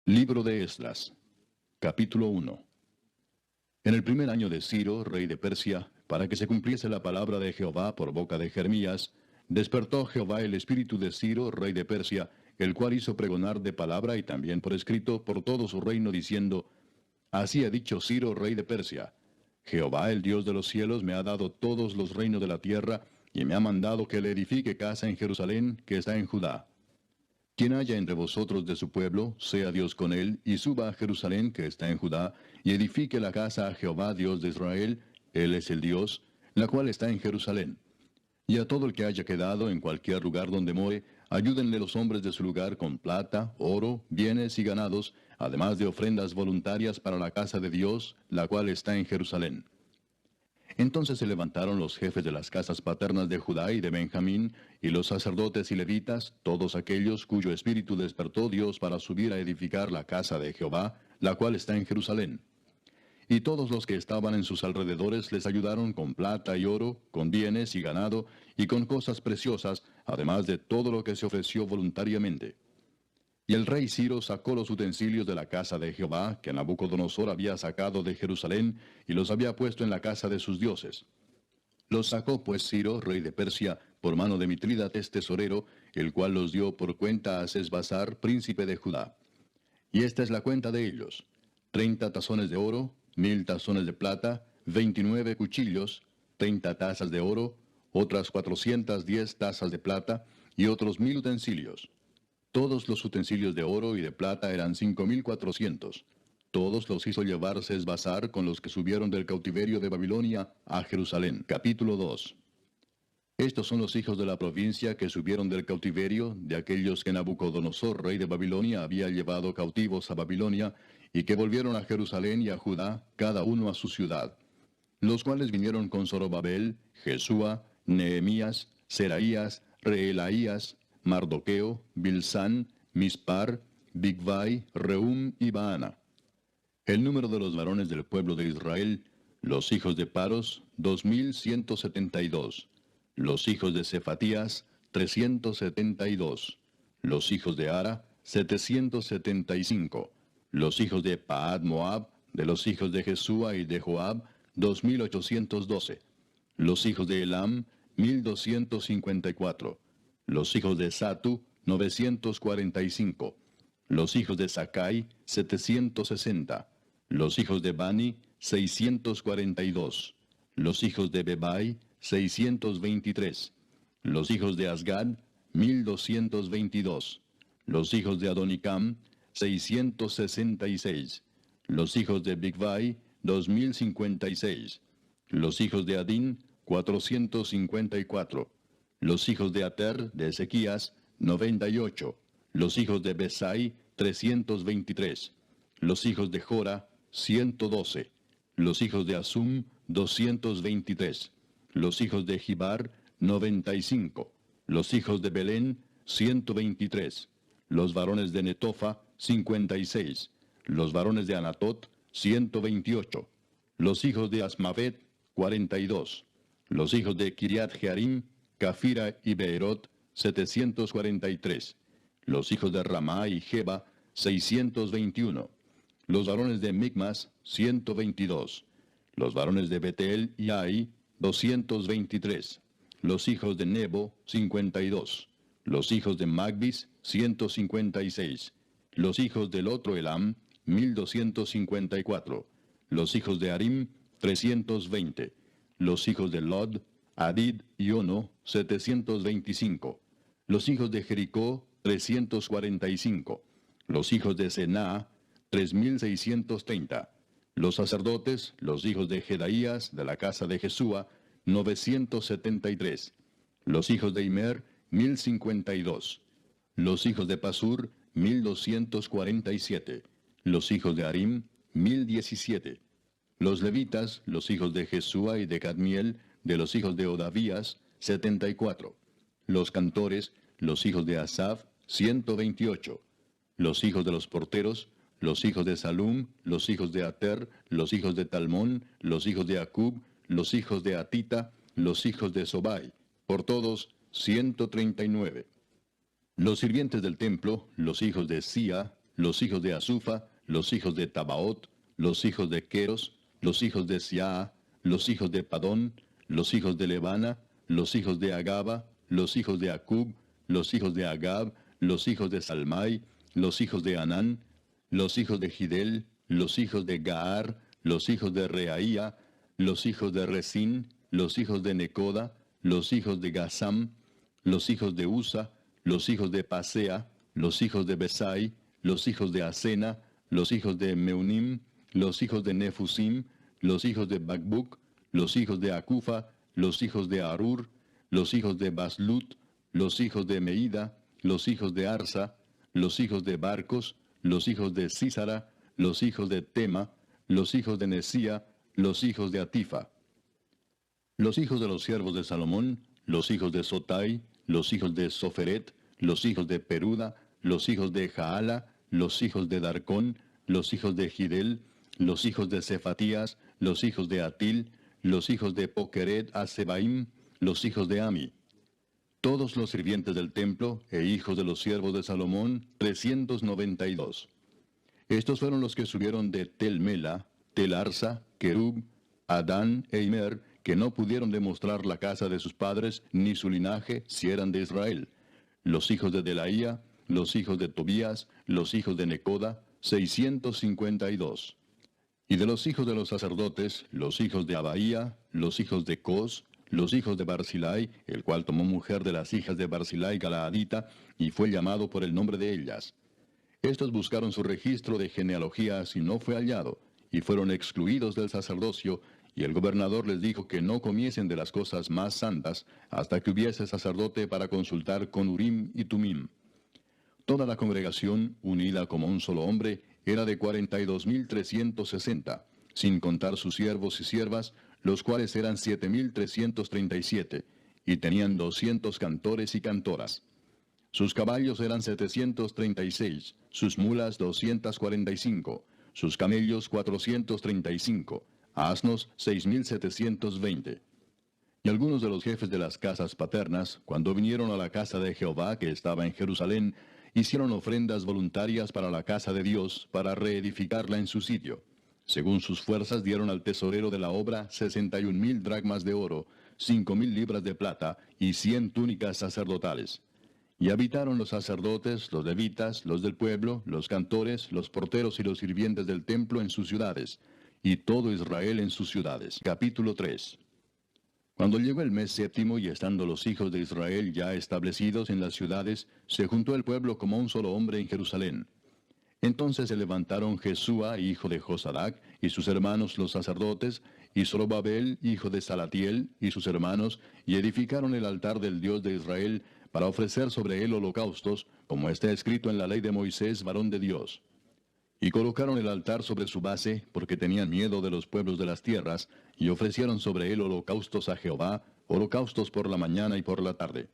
Libro de Esdras, capítulo 1. En el primer año de Ciro, rey de Persia, para que se cumpliese la palabra de Jehová por boca de Jeremías, despertó Jehová el espíritu de Ciro, rey de Persia, el cual hizo pregonar de palabra y también por escrito por todo su reino, diciendo: Así ha dicho Ciro, rey de Persia: Jehová, el Dios de los cielos, me ha dado todos los reinos de la tierra, y me ha mandado que le edifique casa en Jerusalén, que está en Judá. Quien haya entre vosotros de su pueblo, sea Dios con él, y suba a Jerusalén, que está en Judá, y edifique la casa a Jehová, Dios de Israel, él es el Dios, la cual está en Jerusalén. Y a todo el que haya quedado en cualquier lugar donde more, ayúdenle los hombres de su lugar con plata, oro, bienes y ganados, además de ofrendas voluntarias para la casa de Dios, la cual está en Jerusalén. Entonces se levantaron los jefes de las casas paternas de Judá y de Benjamín, y los sacerdotes y levitas, todos aquellos cuyo espíritu despertó Dios para subir a edificar la casa de Jehová, la cual está en Jerusalén. Y todos los que estaban en sus alrededores les ayudaron con plata y oro, con bienes y ganado, y con cosas preciosas, además de todo lo que se ofreció voluntariamente. Y el rey Ciro sacó los utensilios de la casa de Jehová, que Nabucodonosor había sacado de Jerusalén, y los había puesto en la casa de sus dioses. Los sacó pues Ciro, rey de Persia, por mano de Mitrídates tesorero, el cual los dio por cuenta a Sesbazar, príncipe de Judá. Y esta es la cuenta de ellos: 30 tazones de oro, 1000 tazones de plata, 29 cuchillos, 30 tazas de oro, otras 410 tazas de plata, y otros 1000 utensilios. Todos los utensilios de oro y de plata eran 5400. Todos los hizo llevar Sesbazar con los que subieron del cautiverio de Babilonia a Jerusalén. Capítulo 2. Estos son los hijos de la provincia que subieron del cautiverio, de aquellos que Nabucodonosor, rey de Babilonia, había llevado cautivos a Babilonia, y que volvieron a Jerusalén y a Judá, cada uno a su ciudad. Los cuales vinieron con Zorobabel, Jesúa, Nehemías, Seraías, Reelaías, Mardoqueo, Bilsán, Mispar, Bigvai, Reum y Baana. El número de los varones del pueblo de Israel, los hijos de Paros, 2172. Los hijos de Cefatías, 372. Los hijos de Ara, 775. Los hijos de Paad Moab, de los hijos de Jesúa y de Joab, 2812. Los hijos de Elam, 1254. Los hijos de Satu, 945. Los hijos de Sakai, 760. Los hijos de Bani, 642. Los hijos de Bebai, 623. Los hijos de Asgad, 1222. Los hijos de Adonicam, 666. Los hijos de Bigvai, 2056. Los hijos de Adín, 454. Los hijos de Ater, de Ezequías, 98. Los hijos de Besai, 323. Los hijos de Jora, 112. Los hijos de Asum, 223. Los hijos de Gibar, 95. Los hijos de Belén, 123. Los varones de Netofa, 56. Los varones de Anatot, 128. Los hijos de Asmavet, 42. Los hijos de Kiriat Jearim, Cafira y Beerot, 743. Los hijos de Ramá y Jeba, 621. Los varones de Micmas, 122. Los varones de Betel y Ai, 223. Los hijos de Nebo, 52. Los hijos de Magbis, 156. Los hijos del otro Elam, 1254. Los hijos de Arim, 320. Los hijos de Lod, Adid y Ono, 725. Los hijos de Jericó, 345. Los hijos de Sená, 3630. Los sacerdotes, los hijos de Jedaías, de la casa de Jesúa, 973. Los hijos de Imer, 1052. Los hijos de Pasur, 1247. Los hijos de Arim, 1017. Los levitas, los hijos de Jesúa y de Cadmiel, de los hijos de Odavías, 74. Los cantores, los hijos de Asaf, 128. Los hijos de los porteros, los hijos de Salum, los hijos de Ater, los hijos de Talmón, los hijos de Acub, los hijos de Atita, los hijos de Sobai, por todos 139. Los sirvientes del templo, los hijos de Sia, los hijos de Azufa, los hijos de Tabaot, los hijos de Queros, los hijos de Siaa, los hijos de Padón, los hijos de Lebana, los hijos de Agaba, los hijos de Acub, los hijos de Agab, los hijos de Salmai, los hijos de Anán, los hijos de Gidel, los hijos de Gaar, los hijos de Reaía, los hijos de Resín, los hijos de Necoda, los hijos de Gazam, los hijos de Usa, los hijos de Pasea, los hijos de Besai, los hijos de Asena, los hijos de Meunim, los hijos de Nefusim, los hijos de Bakbuk, los hijos de Acufa, los hijos de Arur, los hijos de Baslut, los hijos de Meida, los hijos de Arsa, los hijos de Barcos, los hijos de Sísara, los hijos de Tema, los hijos de Nesía, los hijos de Atifa. Los hijos de los siervos de Salomón, los hijos de Sotai, los hijos de Soferet, los hijos de Peruda, los hijos de Jaala, los hijos de Darcón, los hijos de Gidel, los hijos de Cefatías, los hijos de Atil, los hijos de Pokeret Asebaim, los hijos de Ami. Todos los sirvientes del templo e hijos de los siervos de Salomón, 392. Estos fueron los que subieron de Tel Mela, Tel Arsa, Kerub, Adán e Imer, que no pudieron demostrar la casa de sus padres ni su linaje si eran de Israel. Los hijos de Delaía, los hijos de Tobías, los hijos de Necoda, 652. Y de los hijos de los sacerdotes, los hijos de Abaía, los hijos de Cos, los hijos de Barzilai, el cual tomó mujer de las hijas de Barzilai Galaadita, y fue llamado por el nombre de ellas. Estos buscaron su registro de genealogías y no fue hallado, y fueron excluidos del sacerdocio, y el gobernador les dijo que no comiesen de las cosas más santas, hasta que hubiese sacerdote para consultar con Urim y Tumim. Toda la congregación, unida como un solo hombre, era de 42.360, sin contar sus siervos y siervas, los cuales eran 7.337, y tenían 200 cantores y cantoras. Sus caballos eran 736, sus mulas 245, sus camellos 435, asnos 6.720. Y algunos de los jefes de las casas paternas, cuando vinieron a la casa de Jehová que estaba en Jerusalén, hicieron ofrendas voluntarias para la casa de Dios, para reedificarla en su sitio. Según sus fuerzas dieron al tesorero de la obra 61.000 dracmas de oro, 5.000 libras de plata y 100 túnicas sacerdotales. Y habitaron los sacerdotes, los levitas, los del pueblo, los cantores, los porteros y los sirvientes del templo en sus ciudades, y todo Israel en sus ciudades. Capítulo 3. Cuando llegó el mes séptimo y estando los hijos de Israel ya establecidos en las ciudades, se juntó el pueblo como un solo hombre en Jerusalén. Entonces se levantaron Jesúa, hijo de Josadac, y sus hermanos los sacerdotes, y Zorobabel, hijo de Salatiel, y sus hermanos, y edificaron el altar del Dios de Israel, para ofrecer sobre él holocaustos, como está escrito en la ley de Moisés, varón de Dios. Y colocaron el altar sobre su base, porque tenían miedo de los pueblos de las tierras, y ofrecieron sobre él holocaustos a Jehová, holocaustos por la mañana y por la tarde.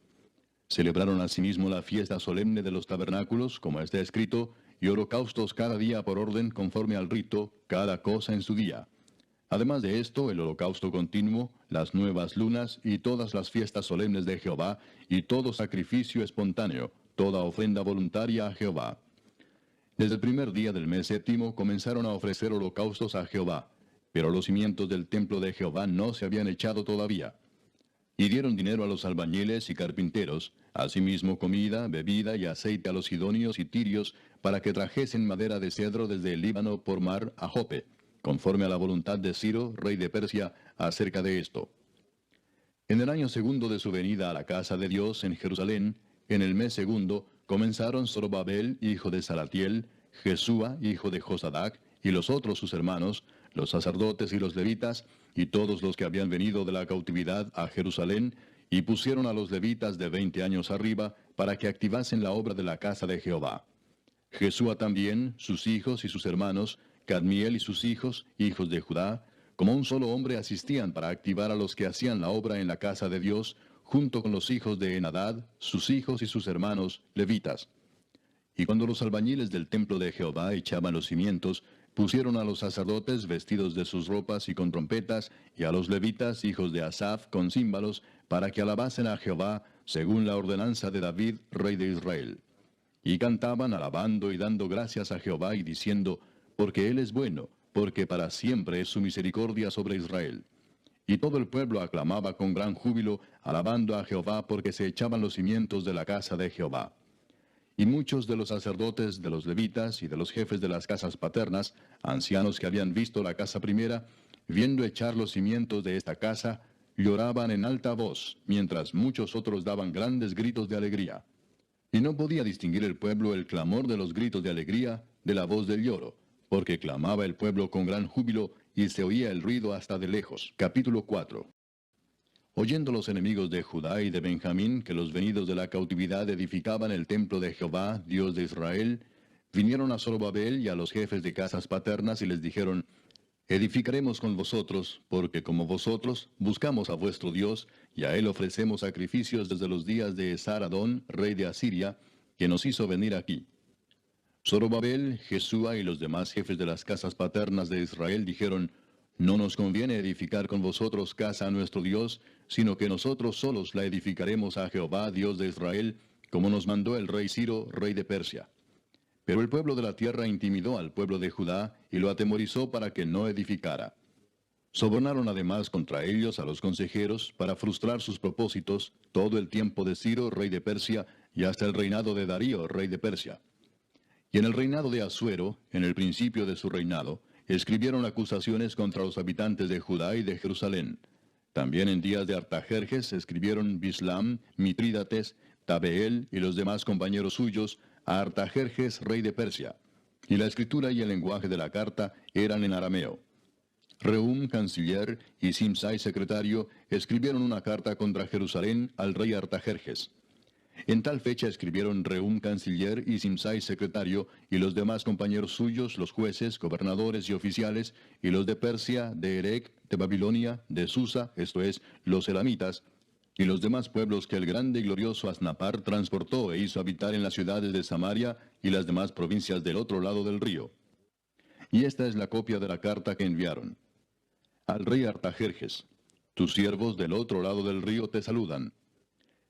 Celebraron asimismo la fiesta solemne de los tabernáculos, como está escrito, y holocaustos cada día por orden conforme al rito, cada cosa en su día. Además de esto, el holocausto continuo, las nuevas lunas y todas las fiestas solemnes de Jehová, y todo sacrificio espontáneo, toda ofrenda voluntaria a Jehová. Desde el primer día del mes séptimo comenzaron a ofrecer holocaustos a Jehová, pero los cimientos del templo de Jehová no se habían echado todavía. Y dieron dinero a los albañiles y carpinteros, asimismo comida, bebida y aceite a los sidonios y tirios, para que trajesen madera de cedro desde el Líbano por mar a Jope, conforme a la voluntad de Ciro, rey de Persia, acerca de esto. En el año segundo de su venida a la casa de Dios en Jerusalén, en el mes segundo, comenzaron Zorobabel, hijo de Salatiel, Jesúa, hijo de Josadac, y los otros sus hermanos, los sacerdotes y los levitas, y todos los que habían venido de la cautividad a Jerusalén, y pusieron a los levitas de 20 años arriba, para que activasen la obra de la casa de Jehová. Jesúa también, sus hijos y sus hermanos, Cadmiel y sus hijos, hijos de Judá, como un solo hombre asistían para activar a los que hacían la obra en la casa de Dios, junto con los hijos de Enadad, sus hijos y sus hermanos, levitas. Y cuando los albañiles del templo de Jehová echaban los cimientos, pusieron a los sacerdotes vestidos de sus ropas y con trompetas, y a los levitas, hijos de Asaph, con címbalos, para que alabasen a Jehová, según la ordenanza de David, rey de Israel. Y cantaban alabando y dando gracias a Jehová y diciendo, porque Él es bueno, porque para siempre es su misericordia sobre Israel. Y todo el pueblo aclamaba con gran júbilo, alabando a Jehová, porque se echaban los cimientos de la casa de Jehová. Y muchos de los sacerdotes, de los levitas y de los jefes de las casas paternas, ancianos que habían visto la casa primera, viendo echar los cimientos de esta casa, lloraban en alta voz, mientras muchos otros daban grandes gritos de alegría. Y no podía distinguir el pueblo el clamor de los gritos de alegría de la voz del lloro, porque clamaba el pueblo con gran júbilo, y se oía el ruido hasta de lejos. Capítulo 4. Oyendo los enemigos de Judá y de Benjamín que los venidos de la cautividad edificaban el templo de Jehová, Dios de Israel, vinieron a Zorobabel y a los jefes de casas paternas y les dijeron, edificaremos con vosotros, porque como vosotros buscamos a vuestro Dios, y a él ofrecemos sacrificios desde los días de Esar-Adón, rey de Asiria, que nos hizo venir aquí. Zorobabel, Jesúa y los demás jefes de las casas paternas de Israel dijeron, no nos conviene edificar con vosotros casa a nuestro Dios, sino que nosotros solos la edificaremos a Jehová, Dios de Israel, como nos mandó el rey Ciro, rey de Persia. Pero el pueblo de la tierra intimidó al pueblo de Judá y lo atemorizó para que no edificara. Sobornaron además contra ellos a los consejeros para frustrar sus propósitos todo el tiempo de Ciro, rey de Persia, y hasta el reinado de Darío, rey de Persia. Y en el reinado de Asuero, en el principio de su reinado, escribieron acusaciones contra los habitantes de Judá y de Jerusalén. También en días de Artajerjes escribieron Bislam, Mitrídates, Tabeel y los demás compañeros suyos a Artajerjes, rey de Persia. Y la escritura y el lenguaje de la carta eran en arameo. Rehum, canciller, y Simsai, secretario, escribieron una carta contra Jerusalén al rey Artajerjes. En tal fecha escribieron Rehum, canciller, y Simsai, secretario, y los demás compañeros suyos, los jueces, gobernadores y oficiales, y los de Persia, de Erec, de Babilonia, de Susa, esto es, los elamitas, y los demás pueblos que el grande y glorioso Asnapar transportó e hizo habitar en las ciudades de Samaria y las demás provincias del otro lado del río. Y esta es la copia de la carta que enviaron. Al rey Artajerjes, tus siervos del otro lado del río te saludan.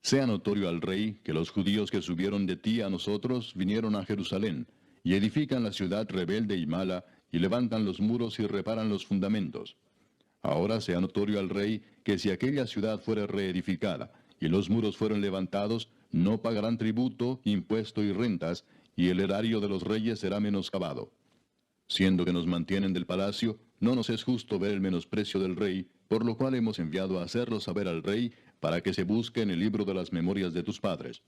Sea notorio al rey que los judíos que subieron de ti a nosotros vinieron a Jerusalén, y edifican la ciudad rebelde y mala, y levantan los muros y reparan los fundamentos. Ahora sea notorio al rey que si aquella ciudad fuera reedificada, y los muros fueron levantados, no pagarán tributo, impuesto y rentas, y el erario de los reyes será menoscabado. Siendo que nos mantienen del palacio, no nos es justo ver el menosprecio del rey, por lo cual hemos enviado a hacerlo saber al rey, para que se busque en el libro de las memorias de tus padres.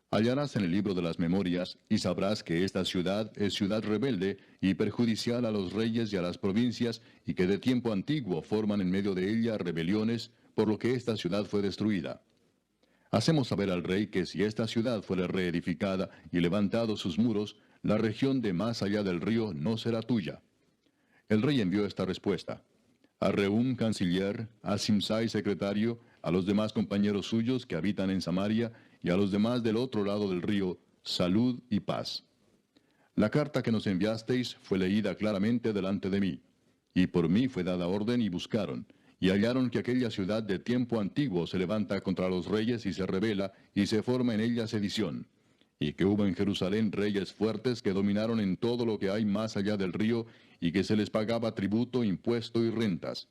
Hallarás en el libro de las memorias, y sabrás que esta ciudad es ciudad rebelde y perjudicial a los reyes y a las provincias, y que de tiempo antiguo forman en medio de ella rebeliones, por lo que esta ciudad fue destruida. Hacemos saber al rey que si esta ciudad fuera reedificada y levantados sus muros, la región de más allá del río no será tuya. El rey envió esta respuesta. A Rehum, canciller, a Simsai, secretario, a los demás compañeros suyos que habitan en Samaria, y a los demás del otro lado del río, salud y paz. La carta que nos enviasteis fue leída claramente delante de mí, y por mí fue dada orden y buscaron, y hallaron que aquella ciudad de tiempo antiguo se levanta contra los reyes y se rebela, y se forma en ella sedición, y que hubo en Jerusalén reyes fuertes que dominaron en todo lo que hay más allá del río, y que se les pagaba tributo, impuesto y rentas.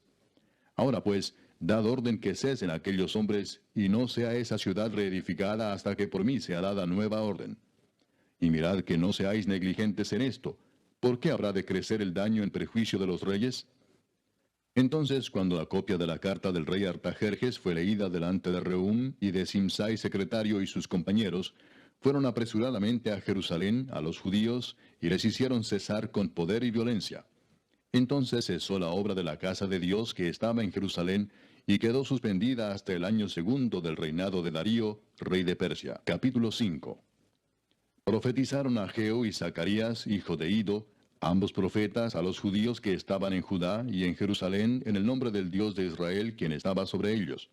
Ahora pues, dad orden que cesen aquellos hombres, y no sea esa ciudad reedificada hasta que por mí sea dada nueva orden. Y mirad que no seáis negligentes en esto. ¿Por qué habrá de crecer el daño en perjuicio de los reyes? Entonces, cuando la copia de la carta del rey Artajerjes fue leída delante de Rehum y de Simsai, secretario, y sus compañeros, fueron apresuradamente a Jerusalén, a los judíos, y les hicieron cesar con poder y violencia. Entonces cesó la obra de la casa de Dios que estaba en Jerusalén, y quedó suspendida hasta el año segundo del reinado de Darío, rey de Persia. Capítulo 5. Profetizaron Ageo y Zacarías, hijo de Ido, ambos profetas, a los judíos que estaban en Judá y en Jerusalén, en el nombre del Dios de Israel, quien estaba sobre ellos.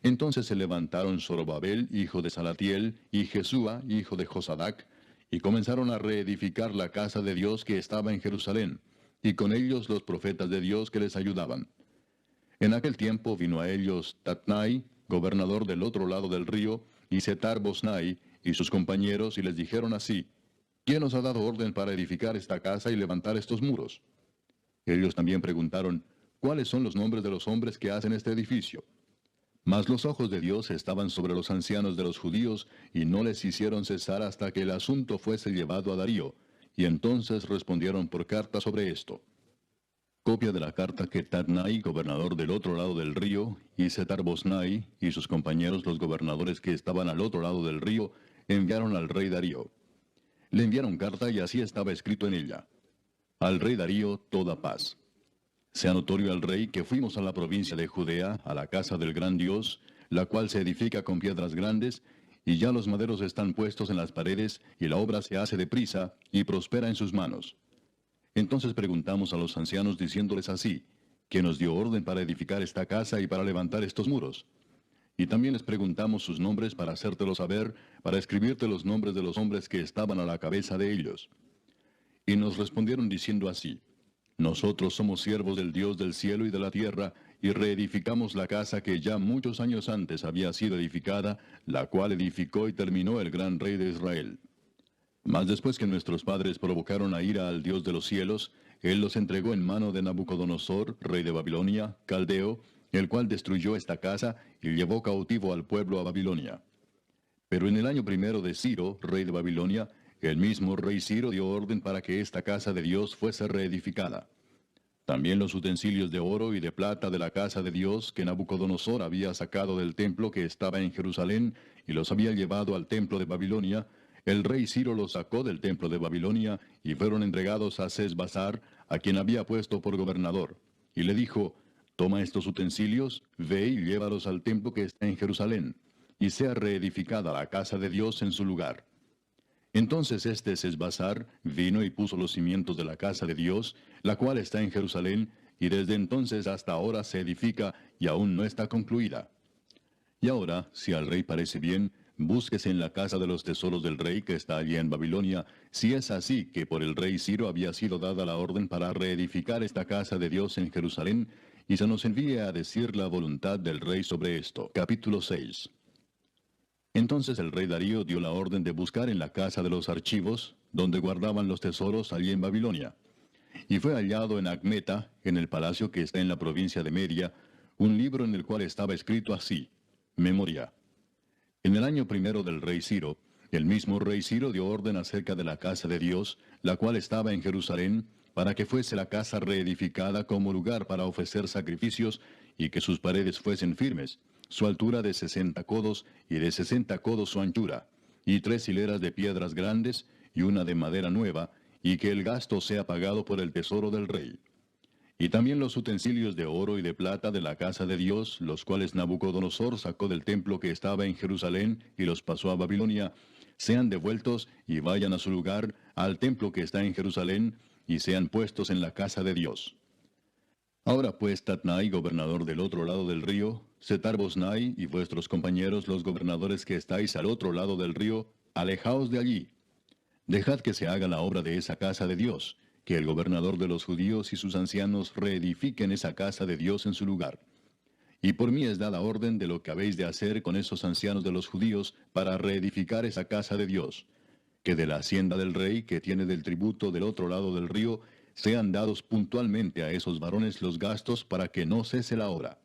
Entonces se levantaron Zorobabel, hijo de Salatiel, y Jesúa, hijo de Josadac, y comenzaron a reedificar la casa de Dios que estaba en Jerusalén, y con ellos los profetas de Dios que les ayudaban. En aquel tiempo vino a ellos Tatnai, gobernador del otro lado del río, y Setar Bosnai, y sus compañeros y les dijeron así: ¿Quién os ha dado orden para edificar esta casa y levantar estos muros? Ellos también preguntaron: ¿Cuáles son los nombres de los hombres que hacen este edificio? Mas los ojos de Dios estaban sobre los ancianos de los judíos, y no les hicieron cesar hasta que el asunto fuese llevado a Darío, y entonces respondieron por carta sobre esto. Copia de la carta que Tatnai, gobernador del otro lado del río, y Setar-Bosnai, y sus compañeros los gobernadores que estaban al otro lado del río, enviaron al rey Darío. Le enviaron carta y así estaba escrito en ella: Al rey Darío toda paz. Sea notorio al rey que fuimos a la provincia de Judea, a la casa del gran Dios, la cual se edifica con piedras grandes, y ya los maderos están puestos en las paredes, y la obra se hace deprisa, y prospera en sus manos. Entonces preguntamos a los ancianos diciéndoles así: ¿Quién nos dio orden para edificar esta casa y para levantar estos muros? Y también les preguntamos sus nombres para hacértelo saber, para escribirte los nombres de los hombres que estaban a la cabeza de ellos. Y nos respondieron diciendo así: Nosotros somos siervos del Dios del cielo y de la tierra, y reedificamos la casa que ya muchos años antes había sido edificada, la cual edificó y terminó el gran rey de Israel. Mas después que nuestros padres provocaron a ira al Dios de los cielos, él los entregó en mano de Nabucodonosor, rey de Babilonia, caldeo, el cual destruyó esta casa y llevó cautivo al pueblo a Babilonia. Pero en el año primero de Ciro, rey de Babilonia, el mismo rey Ciro dio orden para que esta casa de Dios fuese reedificada. También los utensilios de oro y de plata de la casa de Dios que Nabucodonosor había sacado del templo que estaba en Jerusalén y los había llevado al templo de Babilonia, el rey Ciro los sacó del templo de Babilonia y fueron entregados a Sesbazar, a quien había puesto por gobernador. Y le dijo: Toma estos utensilios, ve y llévalos al templo que está en Jerusalén, y sea reedificada la casa de Dios en su lugar. Entonces este Sesbazar vino y puso los cimientos de la casa de Dios, la cual está en Jerusalén, y desde entonces hasta ahora se edifica y aún no está concluida. Y ahora, si al rey parece bien, búsquese en la casa de los tesoros del rey que está allí en Babilonia, si es así que por el rey Ciro había sido dada la orden para reedificar esta casa de Dios en Jerusalén, y se nos envíe a decir la voluntad del rey sobre esto. Capítulo 6. Entonces el rey Darío dio la orden de buscar en la casa de los archivos, donde guardaban los tesoros allí en Babilonia. Y fue hallado en Acmeta, en el palacio que está en la provincia de Media, un libro en el cual estaba escrito así: Memoria. En el año primero del rey Ciro, el mismo rey Ciro dio orden acerca de la casa de Dios, la cual estaba en Jerusalén, para que fuese la casa reedificada como lugar para ofrecer sacrificios, y que sus paredes fuesen firmes, su altura de 60 codos, y de 60 codos su anchura, y 3 hileras de piedras grandes, y una de madera nueva, y que el gasto sea pagado por el tesoro del rey. Y también los utensilios de oro y de plata de la casa de Dios, los cuales Nabucodonosor sacó del templo que estaba en Jerusalén y los pasó a Babilonia, sean devueltos y vayan a su lugar, al templo que está en Jerusalén, y sean puestos en la casa de Dios. Ahora pues, Tatnai, gobernador del otro lado del río, Setar-Bosnai y vuestros compañeros los gobernadores que estáis al otro lado del río, alejaos de allí. Dejad que se haga la obra de esa casa de Dios, que el gobernador de los judíos y sus ancianos reedifiquen esa casa de Dios en su lugar. Y por mí es dada orden de lo que habéis de hacer con esos ancianos de los judíos para reedificar esa casa de Dios, que de la hacienda del rey que tiene del tributo del otro lado del río, sean dados puntualmente a esos varones los gastos para que no cese la obra.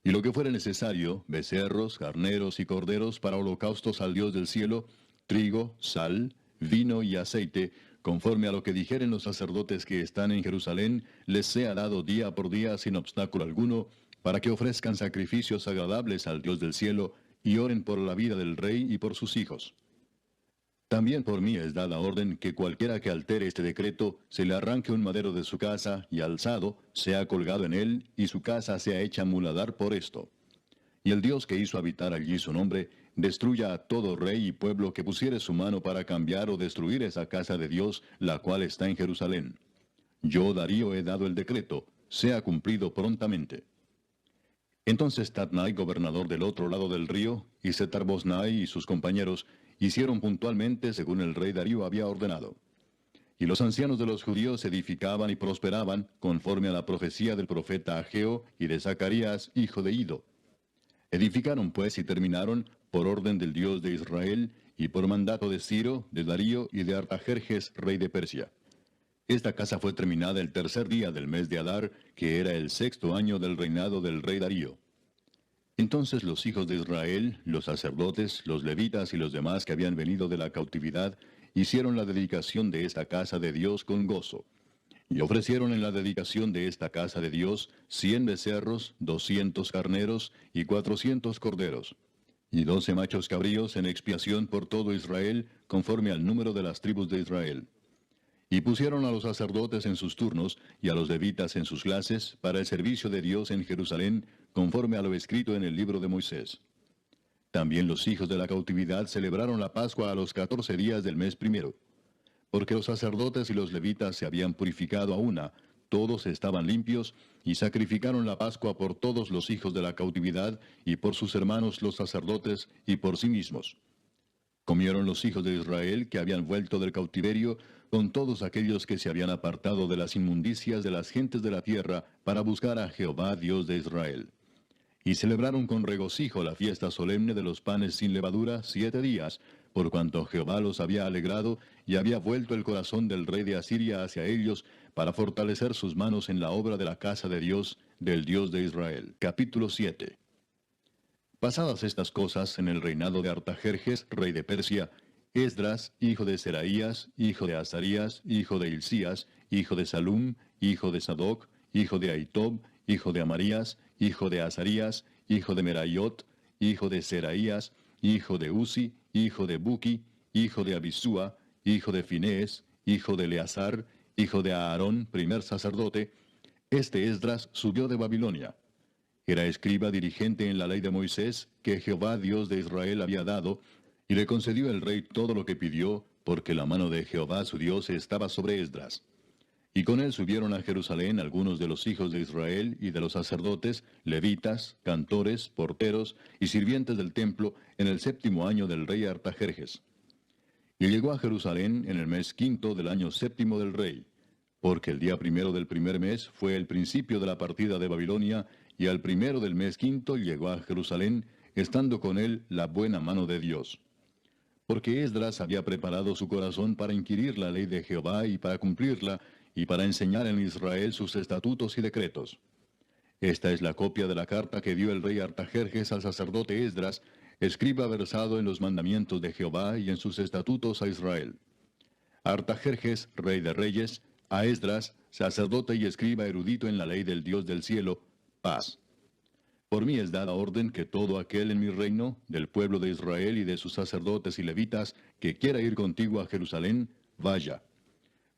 Y lo que fuere necesario, becerros, carneros y corderos para holocaustos al Dios del cielo, trigo, sal, vino y aceite, conforme a lo que dijeren los sacerdotes que están en Jerusalén, les sea dado día por día sin obstáculo alguno, para que ofrezcan sacrificios agradables al Dios del cielo, y oren por la vida del rey y por sus hijos. También por mí es dada orden que cualquiera que altere este decreto, se le arranque un madero de su casa, y alzado, sea colgado en él, y su casa sea hecha muladar por esto. Y el Dios que hizo habitar allí su nombre, destruya a todo rey y pueblo que pusiere su mano para cambiar o destruir esa casa de Dios, la cual está en Jerusalén. Yo, Darío, he dado el decreto, sea cumplido prontamente. Entonces Tatnai, gobernador del otro lado del río, y Setar-Bosnai y sus compañeros, hicieron puntualmente según el rey Darío había ordenado. Y los ancianos de los judíos edificaban y prosperaban, conforme a la profecía del profeta Ageo y de Zacarías, hijo de Ido. Edificaron pues y terminaron, por orden del Dios de Israel, y por mandato de Ciro, de Darío y de Artajerjes, rey de Persia. Esta casa fue terminada el tercer día del mes de Adar, que era el sexto año del reinado del rey Darío. Entonces los hijos de Israel, los sacerdotes, los levitas y los demás que habían venido de la cautividad, hicieron la dedicación de esta casa de Dios con gozo. Y ofrecieron en la dedicación de esta casa de Dios 100 becerros, 200 carneros y 400 corderos, y 12 machos cabríos en expiación por todo Israel, conforme al número de las tribus de Israel. Y pusieron a los sacerdotes en sus turnos, y a los levitas en sus clases, para el servicio de Dios en Jerusalén, conforme a lo escrito en el libro de Moisés. También los hijos de la cautividad celebraron la Pascua a los 14 días del mes primero. Porque los sacerdotes y los levitas se habían purificado a una, todos estaban limpios, y sacrificaron la Pascua por todos los hijos de la cautividad, y por sus hermanos los sacerdotes, y por sí mismos. Comieron los hijos de Israel que habían vuelto del cautiverio, con todos aquellos que se habían apartado de las inmundicias de las gentes de la tierra, para buscar a Jehová Dios de Israel. Y celebraron con regocijo la fiesta solemne de los panes sin levadura 7 días, por cuanto Jehová los había alegrado, y había vuelto el corazón del rey de Asiria hacia ellos, para fortalecer sus manos en la obra de la casa de Dios, del Dios de Israel. Capítulo 7. Pasadas estas cosas en el reinado de Artajerjes, rey de Persia, Esdras, hijo de Seraías, hijo de Azarías, hijo de Hilcías, hijo de Salum, hijo de Sadoc, hijo de Ahitob, hijo de Amarías, hijo de Azarías, hijo de Meraiot, hijo de Seraías, hijo de Uzi, hijo de Buki, hijo de Abisúa, hijo de Finés, hijo de Eleazar, hijo de Aarón, primer sacerdote. Este Esdras subió de Babilonia. Era escriba dirigente en la ley de Moisés, que Jehová Dios de Israel había dado, y le concedió el rey todo lo que pidió, porque la mano de Jehová su Dios estaba sobre Esdras. Y con él subieron a Jerusalén algunos de los hijos de Israel y de los sacerdotes, levitas, cantores, porteros y sirvientes del templo, en el 7º año del rey Artajerjes. Y llegó a Jerusalén en el mes 5º del año 7º del rey, porque el día primero del primer mes fue el principio de la partida de Babilonia, y al primero del mes 5º llegó a Jerusalén, estando con él la buena mano de Dios. Porque Esdras había preparado su corazón para inquirir la ley de Jehová y para cumplirla, y para enseñar en Israel sus estatutos y decretos. Esta es la copia de la carta que dio el rey Artajerjes al sacerdote Esdras, escriba versado en los mandamientos de Jehová y en sus estatutos a Israel. Artajerjes, rey de reyes, a Esdras, sacerdote y escriba erudito en la ley del Dios del cielo, paz. Por mí es dada orden que todo aquel en mi reino, del pueblo de Israel y de sus sacerdotes y levitas, que quiera ir contigo a Jerusalén, vaya.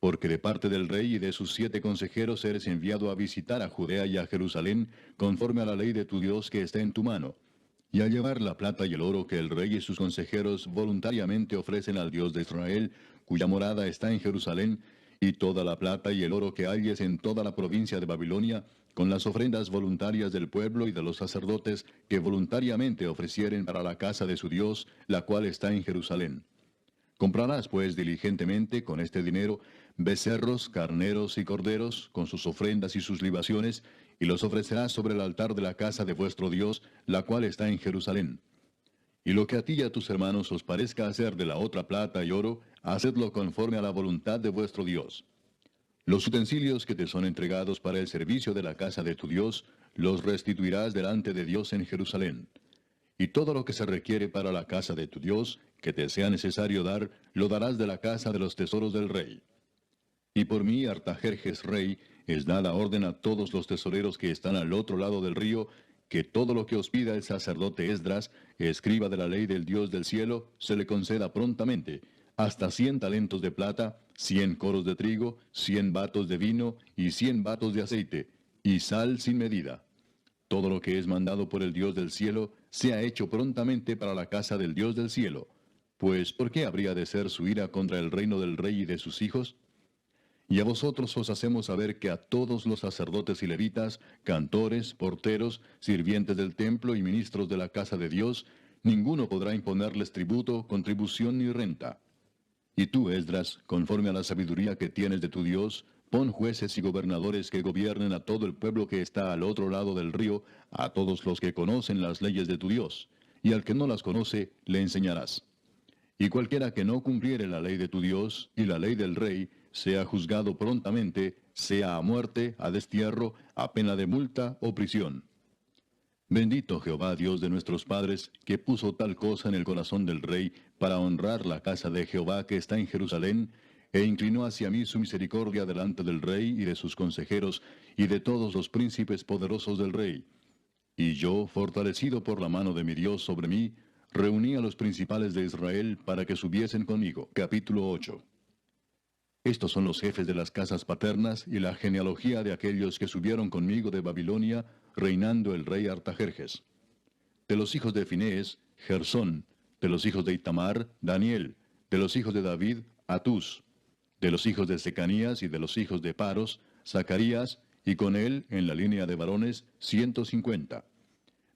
Porque de parte del rey y de sus 7 consejeros eres enviado a visitar a Judea y a Jerusalén, conforme a la ley de tu Dios que está en tu mano, y a llevar la plata y el oro que el rey y sus consejeros voluntariamente ofrecen al Dios de Israel, cuya morada está en Jerusalén, y toda la plata y el oro que halles en toda la provincia de Babilonia, con las ofrendas voluntarias del pueblo y de los sacerdotes que voluntariamente ofrecieren para la casa de su Dios, la cual está en Jerusalén. Comprarás, pues, diligentemente con este dinero becerros, carneros y corderos, con sus ofrendas y sus libaciones, y los ofrecerás sobre el altar de la casa de vuestro Dios, la cual está en Jerusalén. Y lo que a ti y a tus hermanos os parezca hacer de la otra plata y oro, hacedlo conforme a la voluntad de vuestro Dios. Los utensilios que te son entregados para el servicio de la casa de tu Dios, los restituirás delante de Dios en Jerusalén. Y todo lo que se requiere para la casa de tu Dios, que te sea necesario dar, lo darás de la casa de los tesoros del rey. Y por mí, Artajerjes rey, es dada orden a todos los tesoreros que están al otro lado del río, que todo lo que os pida el sacerdote Esdras, escriba de la ley del Dios del cielo, se le conceda prontamente, hasta 100 talentos de plata, 100 coros de trigo, 100 batos de vino y 100 batos de aceite, y sal sin medida. Todo lo que es mandado por el Dios del cielo, sea hecho prontamente para la casa del Dios del cielo. Pues, ¿por qué habría de ser su ira contra el reino del rey y de sus hijos? Y a vosotros os hacemos saber que a todos los sacerdotes y levitas, cantores, porteros, sirvientes del templo y ministros de la casa de Dios, ninguno podrá imponerles tributo, contribución ni renta. Y tú, Esdras, conforme a la sabiduría que tienes de tu Dios, pon jueces y gobernadores que gobiernen a todo el pueblo que está al otro lado del río, a todos los que conocen las leyes de tu Dios, y al que no las conoce, le enseñarás. Y cualquiera que no cumpliere la ley de tu Dios y la ley del rey, sea juzgado prontamente, sea a muerte, a destierro, a pena de multa o prisión. Bendito Jehová Dios de nuestros padres, que puso tal cosa en el corazón del rey para honrar la casa de Jehová que está en Jerusalén, e inclinó hacia mí su misericordia delante del rey y de sus consejeros y de todos los príncipes poderosos del rey. Y yo, fortalecido por la mano de mi Dios sobre mí, reuní a los principales de Israel para que subiesen conmigo. Capítulo 8. Estos son los jefes de las casas paternas y la genealogía de aquellos que subieron conmigo de Babilonia, reinando el rey Artajerjes. De los hijos de Finés, Gersón; de los hijos de Itamar, Daniel; de los hijos de David, Atús; de los hijos de Secanías y de los hijos de Paros, Zacarías, y con él, en la línea de varones, 150.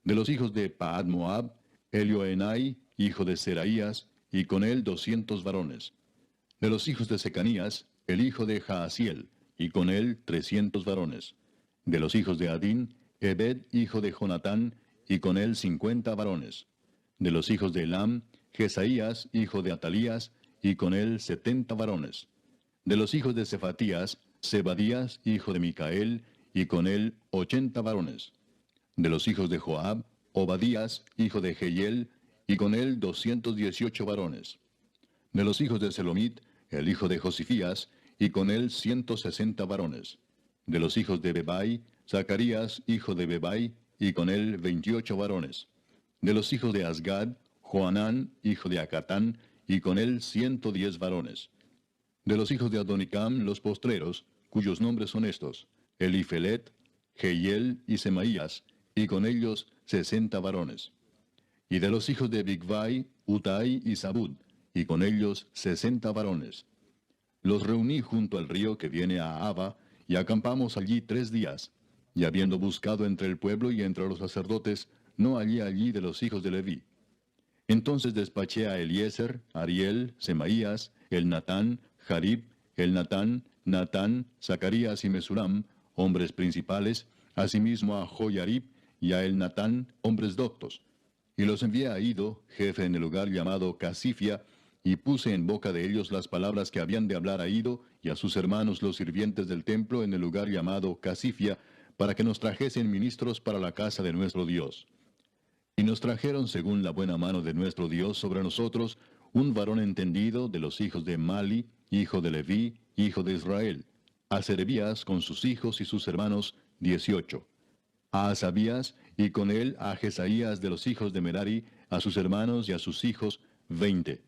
De los hijos de Paad Moab, Elioenai, hijo de Seraías, y con él 200 varones. De los hijos de Secanías, el hijo de Jaasiel, y con él 300 varones. De los hijos de Adín, Ebed, hijo de Jonatán, y con él 50 varones. De los hijos de Elam, Jesaías, hijo de Atalías, y con él 70 varones. De los hijos de Cefatías, Zebadías, hijo de Micael, y con él 80 varones. De los hijos de Joab, Obadías, hijo de Jehiel, y con él 218 varones. De los hijos de Selomit, el hijo de Josifías, y con él 160 varones. De los hijos de Bebai, Zacarías, hijo de Bebai, y con él 28 varones. De los hijos de Asgad, Joanán, hijo de Acatán, y con él 110 varones. De los hijos de Adonicam, los postreros, cuyos nombres son estos: Elifelet, Jehiel y Semaías, y con ellos 60 varones. Y de los hijos de Bigvai, Utai y Zabud, y con ellos 60 varones. Los reuní junto al río que viene a Aba, y acampamos allí 3 días. Y habiendo buscado entre el pueblo y entre los sacerdotes, no hallé allí de los hijos de Leví. Entonces despaché a Eliezer, Ariel, Semaías, Elnatán, Jarib, Elnatán, Natán, Zacarías y Mesulam, hombres principales, asimismo a Joyarib y a Elnatán, hombres doctos. Y los envié a Ido, jefe en el lugar llamado Casifia, y puse en boca de ellos las palabras que habían de hablar a Ido y a sus hermanos los sirvientes del templo en el lugar llamado Casifia, para que nos trajesen ministros para la casa de nuestro Dios. Y nos trajeron según la buena mano de nuestro Dios sobre nosotros, un varón entendido de los hijos de Mali, hijo de Leví, hijo de Israel; a Serebías con sus hijos y sus hermanos, 18; a Asabías, y con él a Jesaías de los hijos de Merari, a sus hermanos y a sus hijos, 20.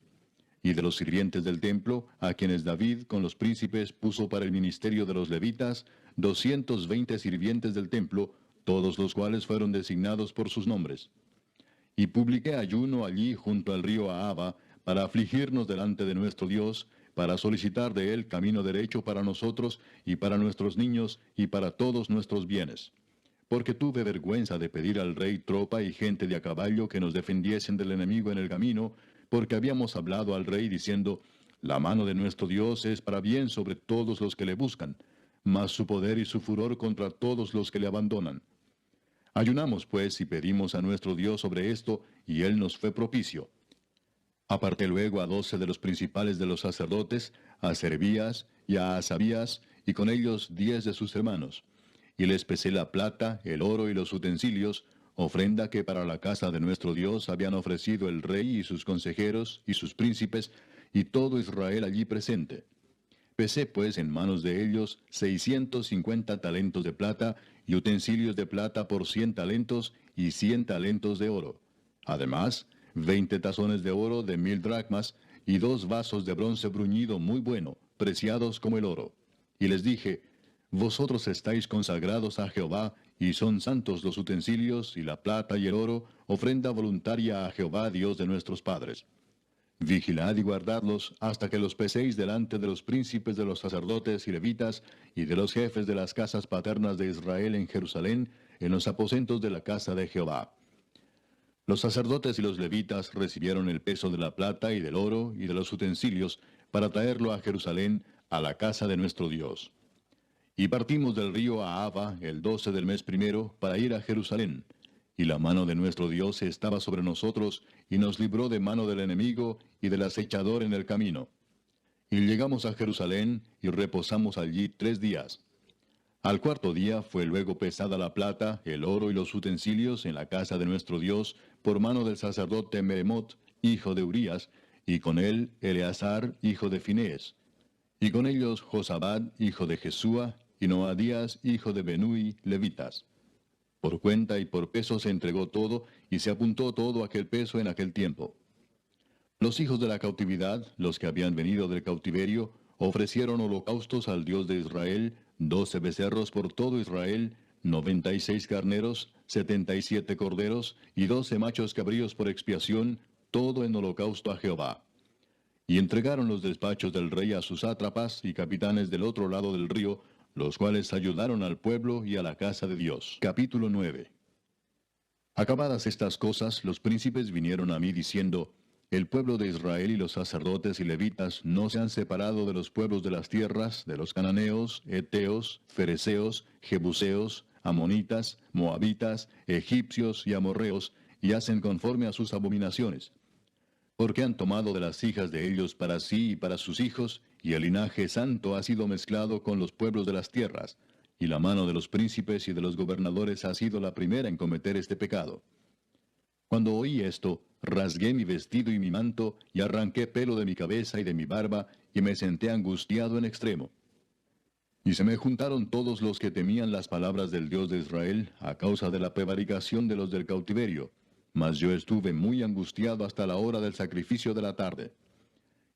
Y de los sirvientes del templo, a quienes David con los príncipes puso para el ministerio de los levitas, 220 sirvientes del templo, todos los cuales fueron designados por sus nombres. Y publiqué ayuno allí junto al río Ahava, para afligirnos delante de nuestro Dios, para solicitar de él camino derecho para nosotros, y para nuestros niños, y para todos nuestros bienes. Porque tuve vergüenza de pedir al rey tropa y gente de a caballo que nos defendiesen del enemigo en el camino, porque habíamos hablado al rey diciendo: la mano de nuestro Dios es para bien sobre todos los que le buscan, mas su poder y su furor contra todos los que le abandonan. Ayunamos pues y pedimos a nuestro Dios sobre esto, y él nos fue propicio. Aparté luego a 12 de los principales de los sacerdotes, a Serebías y a Asabías, y con ellos 10 de sus hermanos. Y les pesé la plata, el oro y los utensilios, ofrenda que para la casa de nuestro Dios habían ofrecido el rey y sus consejeros y sus príncipes, y todo Israel allí presente. Pesé pues en manos de ellos 650 talentos de plata, y utensilios de plata por 100 talentos, y 100 talentos de oro. Además, 20 tazones de oro de 1000 dracmas, y 2 vasos de bronce bruñido muy bueno, preciados como el oro. Y les dije: vosotros estáis consagrados a Jehová, y son santos los utensilios, y la plata y el oro, ofrenda voluntaria a Jehová Dios de nuestros padres. Vigilad y guardadlos hasta que los peséis delante de los príncipes de los sacerdotes y levitas, y de los jefes de las casas paternas de Israel en Jerusalén, en los aposentos de la casa de Jehová. Los sacerdotes y los levitas recibieron el peso de la plata y del oro y de los utensilios, para traerlo a Jerusalén, a la casa de nuestro Dios. Y partimos del río Ahava el 12 del mes primero, para ir a Jerusalén. y la mano de nuestro Dios estaba sobre nosotros, y nos libró de mano del enemigo y del acechador en el camino. Y llegamos a Jerusalén, y reposamos allí 3 días. Al cuarto día fue luego pesada la plata, el oro y los utensilios en la casa de nuestro Dios, por mano del sacerdote Meremot, hijo de Urías, y con él Eleazar, hijo de Finés, y con ellos Josabad, hijo de Jesúa, y Noadías, hijo de Benui, levitas. Por cuenta y por peso se entregó todo, y se apuntó todo aquel peso en aquel tiempo. Los hijos de la cautividad, los que habían venido del cautiverio, ofrecieron holocaustos al Dios de Israel, 12 becerros por todo Israel, 96 carneros, 77 corderos, y 12 machos cabríos por expiación, todo en holocausto a Jehová. Y entregaron los despachos del rey a sus sátrapas y capitanes del otro lado del río, los cuales ayudaron al pueblo y a la casa de Dios. Capítulo 9. Acabadas estas cosas, los príncipes vinieron a mí diciendo, el pueblo de Israel y los sacerdotes y levitas no se han separado de los pueblos de las tierras, de los cananeos, heteos, fereceos, jebuseos, amonitas, moabitas, egipcios y amorreos, y hacen conforme a sus abominaciones. Porque han tomado de las hijas de ellos para sí y para sus hijos, y el linaje santo ha sido mezclado con los pueblos de las tierras, y la mano de los príncipes y de los gobernadores ha sido la primera en cometer este pecado. Cuando oí esto, rasgué mi vestido y mi manto, y arranqué pelo de mi cabeza y de mi barba, y me senté angustiado en extremo. Y se me juntaron todos los que temían las palabras del Dios de Israel, a causa de la prevaricación de los del cautiverio. Mas yo estuve muy angustiado hasta la hora del sacrificio de la tarde.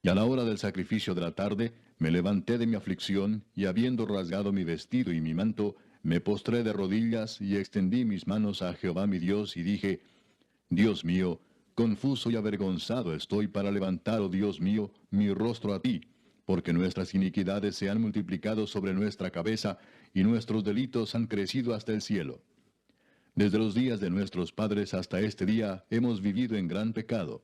Y a la hora del sacrificio de la tarde, me levanté de mi aflicción, y habiendo rasgado mi vestido y mi manto, me postré de rodillas, y extendí mis manos a Jehová mi Dios, y dije, Dios mío, confuso y avergonzado estoy para levantar, oh Dios mío, mi rostro a ti, porque nuestras iniquidades se han multiplicado sobre nuestra cabeza, y nuestros delitos han crecido hasta el cielo. Desde los días de nuestros padres hasta este día hemos vivido en gran pecado.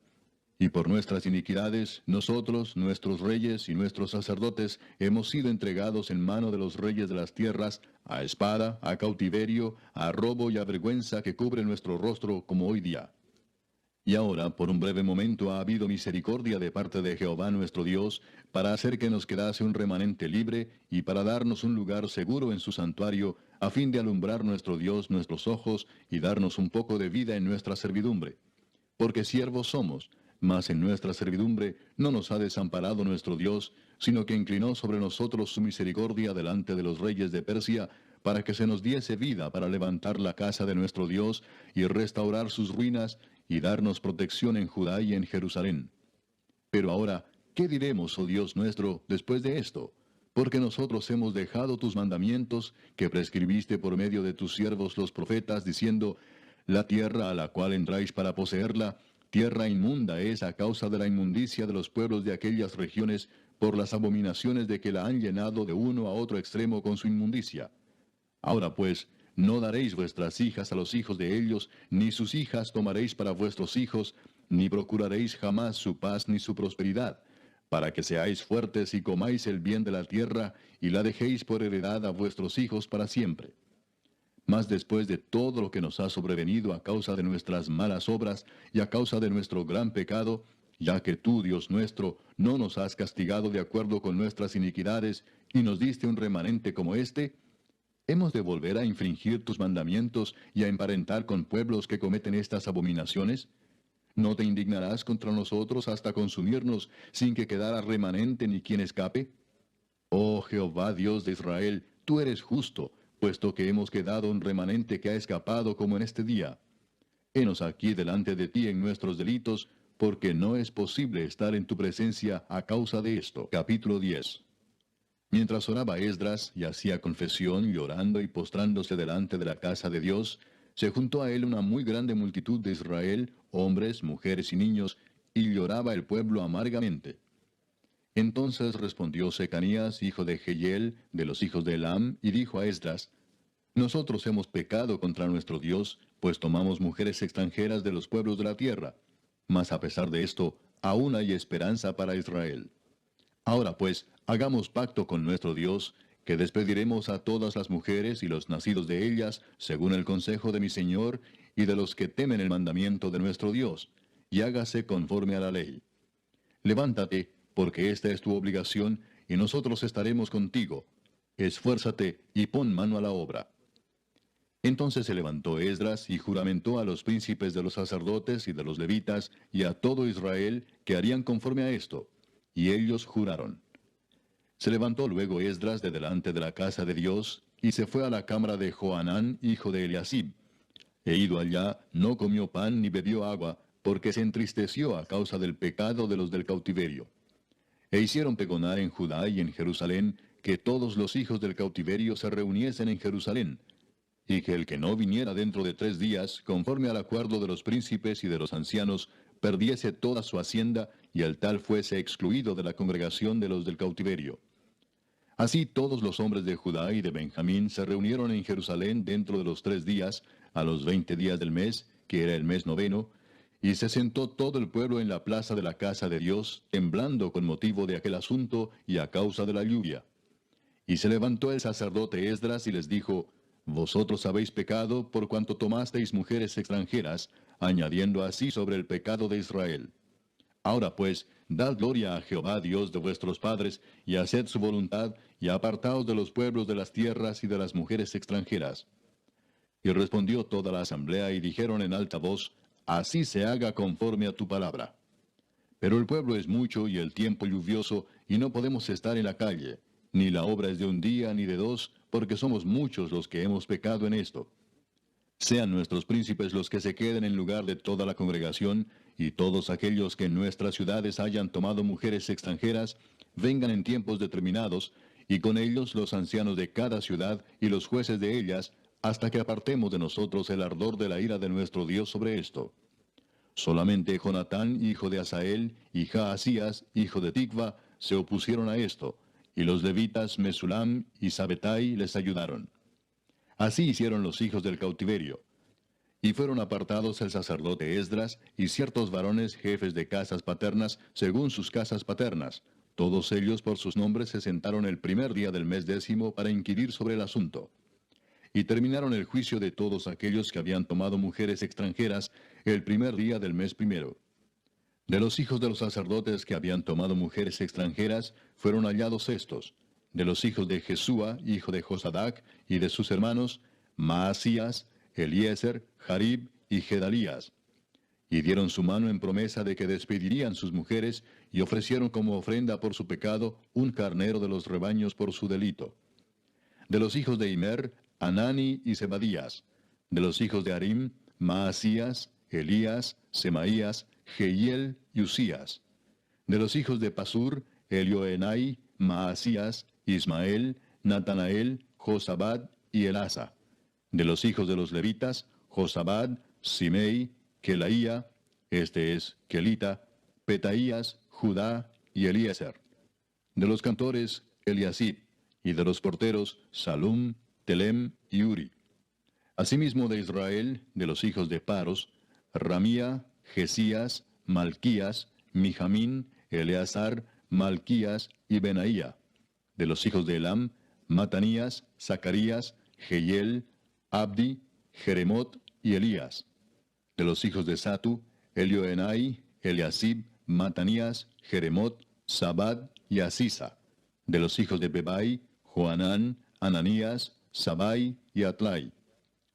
Y por nuestras iniquidades, nosotros, nuestros reyes y nuestros sacerdotes, hemos sido entregados en mano de los reyes de las tierras, a espada, a cautiverio, a robo y a vergüenza que cubre nuestro rostro como hoy día. Y ahora, por un breve momento, ha habido misericordia de parte de Jehová nuestro Dios, para hacer que nos quedase un remanente libre, y para darnos un lugar seguro en su santuario, a fin de alumbrar nuestro Dios nuestros ojos, y darnos un poco de vida en nuestra servidumbre. Porque siervos somos, mas en nuestra servidumbre no nos ha desamparado nuestro Dios, sino que inclinó sobre nosotros su misericordia delante de los reyes de Persia, para que se nos diese vida para levantar la casa de nuestro Dios, y restaurar sus ruinas, y darnos protección en Judá y en Jerusalén. Pero ahora, ¿qué diremos, oh Dios nuestro, después de esto? Porque nosotros hemos dejado tus mandamientos, que prescribiste por medio de tus siervos los profetas, diciendo, la tierra a la cual entráis para poseerla, tierra inmunda es a causa de la inmundicia de los pueblos de aquellas regiones, por las abominaciones de que la han llenado de uno a otro extremo con su inmundicia. Ahora pues, no daréis vuestras hijas a los hijos de ellos, ni sus hijas tomaréis para vuestros hijos, ni procuraréis jamás su paz ni su prosperidad, para que seáis fuertes y comáis el bien de la tierra, y la dejéis por heredad a vuestros hijos para siempre. Mas después de todo lo que nos ha sobrevenido a causa de nuestras malas obras y a causa de nuestro gran pecado, ya que tú, Dios nuestro, no nos has castigado de acuerdo con nuestras iniquidades, y nos diste un remanente como este, ¿hemos de volver a infringir tus mandamientos y a emparentar con pueblos que cometen estas abominaciones? ¿No te indignarás contra nosotros hasta consumirnos, sin que quedara remanente ni quien escape? Oh Jehová Dios de Israel, tú eres justo, puesto que hemos quedado un remanente que ha escapado como en este día. Henos aquí delante de ti en nuestros delitos, porque no es posible estar en tu presencia a causa de esto. Capítulo 10. Mientras oraba Esdras y hacía confesión, llorando y postrándose delante de la casa de Dios, se juntó a él una muy grande multitud de Israel, hombres, mujeres y niños, y lloraba el pueblo amargamente. Entonces respondió Secanías, hijo de Jehiel, de los hijos de Elam, y dijo a Esdras, nosotros hemos pecado contra nuestro Dios, pues tomamos mujeres extranjeras de los pueblos de la tierra. Mas a pesar de esto, aún hay esperanza para Israel. Ahora pues, hagamos pacto con nuestro Dios, que despediremos a todas las mujeres y los nacidos de ellas, según el consejo de mi Señor, y de los que temen el mandamiento de nuestro Dios, y hágase conforme a la ley. Levántate, porque esta es tu obligación, y nosotros estaremos contigo. Esfuérzate y pon mano a la obra. Entonces se levantó Esdras y juramentó a los príncipes de los sacerdotes y de los levitas y a todo Israel que harían conforme a esto. Y ellos juraron. Se levantó luego Esdras de delante de la casa de Dios, y se fue a la cámara de Johanán, hijo de Eliasib. E ido allá, no comió pan ni bebió agua, porque se entristeció a causa del pecado de los del cautiverio. E hicieron pregonar en Judá y en Jerusalén que todos los hijos del cautiverio se reuniesen en Jerusalén, y que el que no viniera dentro de 3 días, conforme al acuerdo de los príncipes y de los ancianos, perdiese toda su hacienda, y el tal fuese excluido de la congregación de los del cautiverio. Así todos los hombres de Judá y de Benjamín se reunieron en Jerusalén dentro de los 3 días, a los 20 días del mes, que era el mes noveno, y se sentó todo el pueblo en la plaza de la casa de Dios, temblando con motivo de aquel asunto y a causa de la lluvia. Y se levantó el sacerdote Esdras y les dijo, Vosotros habéis pecado por cuanto tomasteis mujeres extranjeras, añadiendo así sobre el pecado de Israel. Ahora pues, dad gloria a Jehová Dios de vuestros padres, y haced su voluntad, y apartaos de los pueblos de las tierras y de las mujeres extranjeras. Y respondió toda la asamblea y dijeron en alta voz, Así se haga conforme a tu palabra. Pero el pueblo es mucho y el tiempo lluvioso, y no podemos estar en la calle, ni la obra es de un día ni de 2, porque somos muchos los que hemos pecado en esto. Sean nuestros príncipes los que se queden en lugar de toda la congregación, y todos aquellos que en nuestras ciudades hayan tomado mujeres extranjeras, vengan en tiempos determinados, y con ellos los ancianos de cada ciudad y los jueces de ellas, hasta que apartemos de nosotros el ardor de la ira de nuestro Dios sobre esto. Solamente Jonatán, hijo de Asael, y Jaasías, hijo de Tikva, se opusieron a esto, y los levitas Mesulam y Sabetai les ayudaron. Así hicieron los hijos del cautiverio. Y fueron apartados el sacerdote Esdras y ciertos varones jefes de casas paternas según sus casas paternas. Todos ellos por sus nombres se sentaron el primer día del mes 10 para inquirir sobre el asunto. Y terminaron el juicio de todos aquellos que habían tomado mujeres extranjeras el primer día del mes 1. De los hijos de los sacerdotes que habían tomado mujeres extranjeras fueron hallados estos: de los hijos de Jesúa, hijo de Josadac, y de sus hermanos, Maasías, Eliezer, Jarib y Gedalías. Y dieron su mano en promesa de que despedirían sus mujeres, y ofrecieron como ofrenda por su pecado un carnero de los rebaños por su delito. De los hijos de Immer, Anani y Zebadías. De los hijos de Harim, Maasías, Elías, Semaías, Jehiel y Usías. De los hijos de Pasur, Elioenai, Maasías, Ismael, Natanael, Josabad y Elasa. De los hijos de los levitas, Josabad, Simei, Kelaía, este es Kelita, Petaías, Judá y Eliezer. De los cantores, Eliasib, y de los porteros, Salum, Telem y Uri. Asimismo de Israel, de los hijos de Paros, Ramía, Jesías, Malquías, Mijamín, Eleazar, Malquías y Benaía. De los hijos de Elam, Matanías, Zacarías, Jehiel, Abdi, Jeremot y Elías. De los hijos de Satu, Elioenai, Eliasib, Matanías, Jeremot, Sabad y Asisa. De los hijos de Bebai, Joanán, Ananías, Sabai y Atlai.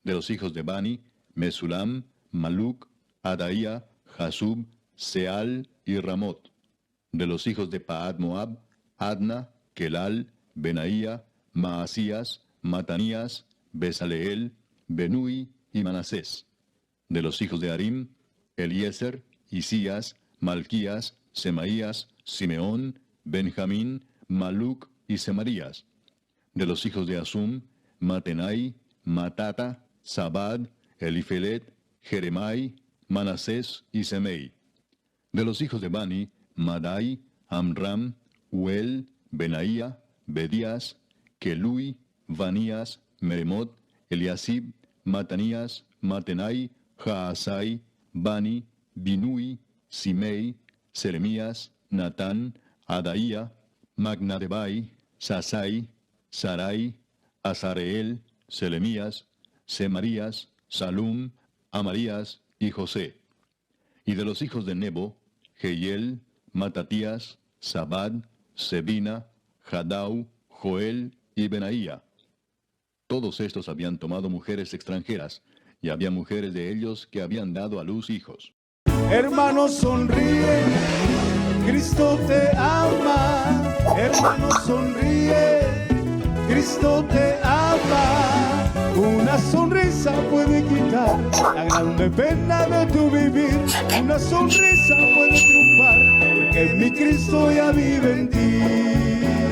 De los hijos de Bani, Mesulam, Maluc, Adaía, Jasub, Seal y Ramot. De los hijos de Paad Moab, Adna, Kelal, Benaía, Maasías, Matanías, Besaleel, Benui y Manasés. De los hijos de Harim, Eliezer, Isías, Malquías, Semaías, Simeón, Benjamín, Maluc y Semarías. De los hijos de Asum, Matenai, Matata, Sabad, Elifelet, Jeremai, Manasés y Semei. De los hijos de Bani, Madai, Amram, Uel, Benaía, Bedías, Kelui, Vanías, Meremot, Eliasib, Matanías, Matenai, Jaasai, Bani, Binui, Simei, Seremías, Natán, Adaía, Magnadebai, Sasai, Sarai, Azareel, Selemías, Semarías, Salum, Amarías y José. Y de los hijos de Nebo, Jehiel, Matatías, Zabad, Sebina, Jadau, Joel y Benaía. Todos estos habían tomado mujeres extranjeras, y había mujeres de ellos que habían dado a luz hijos. Hermano, sonríe, Cristo te ama. Hermano, sonríe, Cristo te ama. Una sonrisa puede quitar la grande pena de tu vivir. Una sonrisa puede triunfar, porque mi Cristo ya vive en ti.